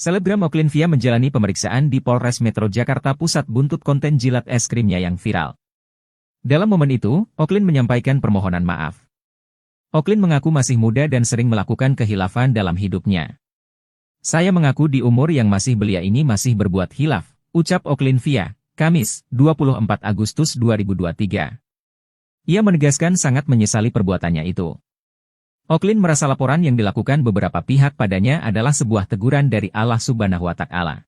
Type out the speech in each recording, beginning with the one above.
Selebgram Oklin Via menjalani pemeriksaan di Polres Metro Jakarta Pusat buntut konten jilat es krimnya yang viral. Dalam momen itu, Oklin menyampaikan permohonan maaf. Oklin mengaku masih muda dan sering melakukan kehilafan dalam hidupnya. "Saya mengaku di umur yang masih belia ini masih berbuat hilaf," ucap Oklin Via, Kamis, 24 Agustus 2023. Ia menegaskan sangat menyesali perbuatannya itu. Oklin merasa laporan yang dilakukan beberapa pihak padanya adalah sebuah teguran dari Allah Subhanahu wa Ta'ala.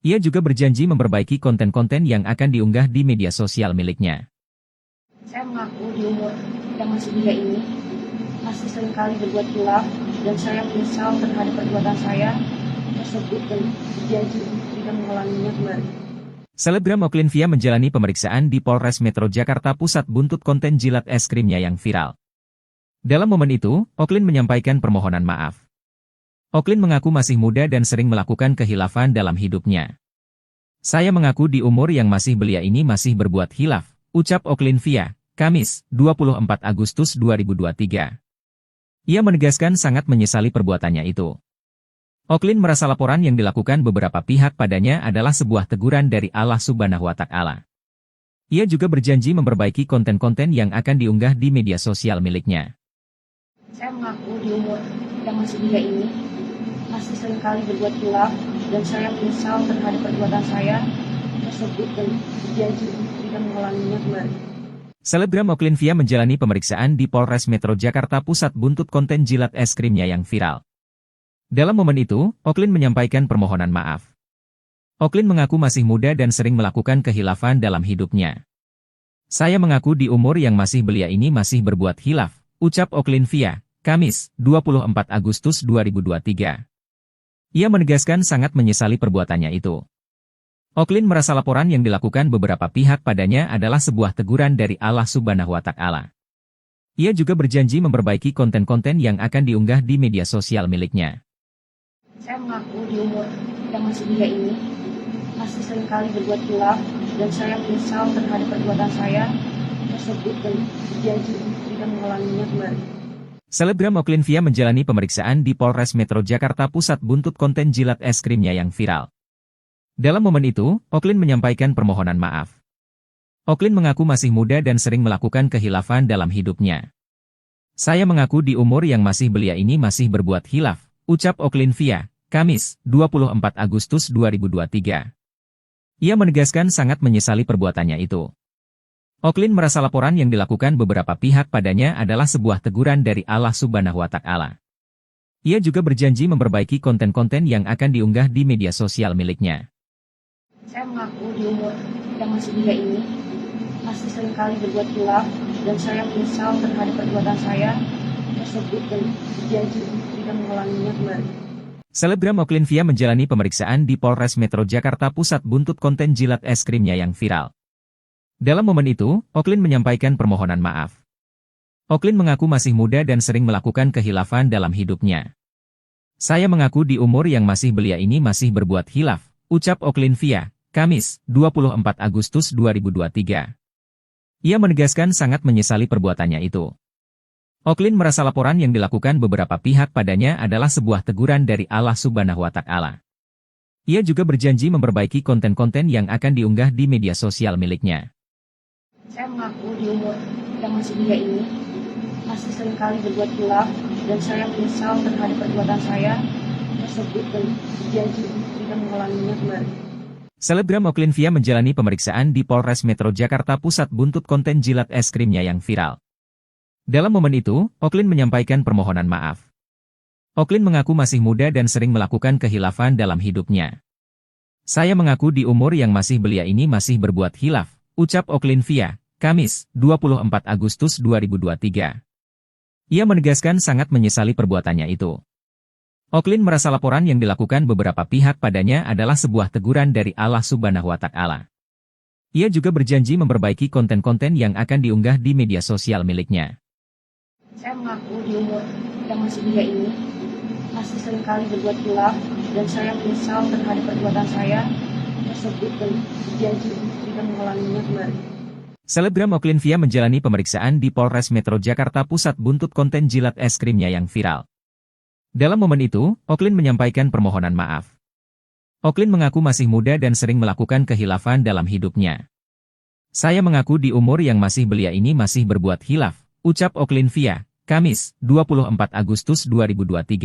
Ia juga berjanji memperbaiki konten-konten yang akan diunggah di media sosial miliknya. "Saya mengaku di umur yang masih belia ini masih seringkali berbuat hilaf dan saya menyesal terhadap perbuatan saya tersebut dan berjanji tidak mengulanginya kembali." Selebgram Oklin Via menjalani pemeriksaan di Polres Metro Jakarta Pusat buntut konten jilat es krimnya yang viral. Dalam momen itu, Oklin menyampaikan permohonan maaf. Oklin mengaku masih muda dan sering melakukan kehilafan dalam hidupnya. "Saya mengaku di umur yang masih belia ini masih berbuat hilaf," ucap Oklin Via, Kamis, 24 Agustus 2023. Ia menegaskan sangat menyesali perbuatannya itu. Oklin merasa laporan yang dilakukan beberapa pihak padanya adalah sebuah teguran dari Allah Subhanahu wa Ta'ala. Ia juga berjanji memperbaiki konten-konten yang akan diunggah di media sosial miliknya. "Saya mengaku di umur yang masih belia ini masih seringkali berbuat hilaf dan saya menyesal terhadap perbuatan saya tersebut dan berjanji tidak mengulanginya kembali." Selebgram Oklin Via menjalani pemeriksaan di Polres Metro Jakarta Pusat buntut konten jilat es krimnya yang viral. Dalam momen itu, Oklin menyampaikan permohonan maaf. Oklin mengaku masih muda dan sering melakukan kehilafan dalam hidupnya. "Saya mengaku di umur yang masih belia ini masih berbuat hilaf," ucap Oklin Via, Kamis, 24 Agustus 2023. Ia menegaskan sangat menyesali perbuatannya itu. Oklin merasa laporan yang dilakukan beberapa pihak padanya adalah sebuah teguran dari Allah Subhanahu wa Ta'ala. Ia juga berjanji memperbaiki konten-konten yang akan diunggah di media sosial miliknya. "Saya mengaku di umur yang masih belia ini masih seringkali berbuat hilaf dan saya menyesal terhadap perbuatan saya tersebut dan berjanji tidak mengulanginya kembali." Selebgram Oklin Via menjalani pemeriksaan di Polres Metro Jakarta Pusat buntut konten jilat es krimnya yang viral. Dalam momen itu, Oklin menyampaikan permohonan maaf. Oklin mengaku masih muda dan sering melakukan kehilafan dalam hidupnya. "Saya mengaku di umur yang masih belia ini masih berbuat hilaf," ucap Oklin Via, Kamis, 24 Agustus 2023. Ia menegaskan sangat menyesali perbuatannya itu. Oklin merasa laporan yang dilakukan beberapa pihak padanya adalah sebuah teguran dari Allah Subhanahu wa Ta'ala. Ia juga berjanji memperbaiki konten-konten yang akan diunggah di media sosial miliknya. "Saya mengaku di umur yang masih belia ini masih seringkali berbuat hilaf dan saya menyesal terhadap perbuatan saya tersebut dan berjanji tidak mengulanginya kembali." Selebgram Oklin Via menjalani pemeriksaan di Polres Metro Jakarta Pusat buntut konten jilat es krimnya yang viral. Dalam momen itu, Oklin menyampaikan permohonan maaf. Oklin mengaku masih muda dan sering melakukan kehilafan dalam hidupnya. "Saya mengaku di umur yang masih belia ini masih berbuat hilaf," ucap Oklin Via, Kamis, 24 Agustus 2023. Ia menegaskan sangat menyesali perbuatannya itu. Oklin merasa laporan yang dilakukan beberapa pihak padanya adalah sebuah teguran dari Allah Subhanahu wa Ta'ala. Ia juga berjanji memperbaiki konten-konten yang akan diunggah di media sosial miliknya. "Saya mengaku di umur yang masih belia ini masih seringkali berbuat hilaf dan saya menyesal terhadap perbuatan saya tersebut dan berjanji tidak mengulanginya kembali." Selebgram Oklin Via menjalani pemeriksaan di Polres Metro Jakarta Pusat buntut konten jilat es krimnya yang viral. Dalam momen itu, Oklin menyampaikan permohonan maaf. Oklin mengaku masih muda dan sering melakukan kehilafan dalam hidupnya. "Saya mengaku di umur yang masih belia ini masih berbuat hilaf," ucap Oklin Via, Kamis, 24 Agustus 2023. Ia menegaskan sangat menyesali perbuatannya itu. Oklin merasa laporan yang dilakukan beberapa pihak padanya adalah sebuah teguran dari Allah Subhanahu wa Ta'ala. Ia juga berjanji memperbaiki konten-konten yang akan diunggah di media sosial miliknya. "Saya mengaku di umur yang masih belia ini masih seringkali berbuat hilaf dan saya menyesal terhadap perbuatan saya tersebut dan berjanji tidak mengulanginya kembali." Selebgram Oklin Via menjalani pemeriksaan di Polres Metro Jakarta Pusat buntut konten jilat es krimnya yang viral. Dalam momen itu, Oklin menyampaikan permohonan maaf. Oklin mengaku masih muda dan sering melakukan kehilafan dalam hidupnya. Saya mengaku di umur yang masih belia ini masih berbuat hilaf, ucap Oklin via Kamis, 24 Agustus 2023.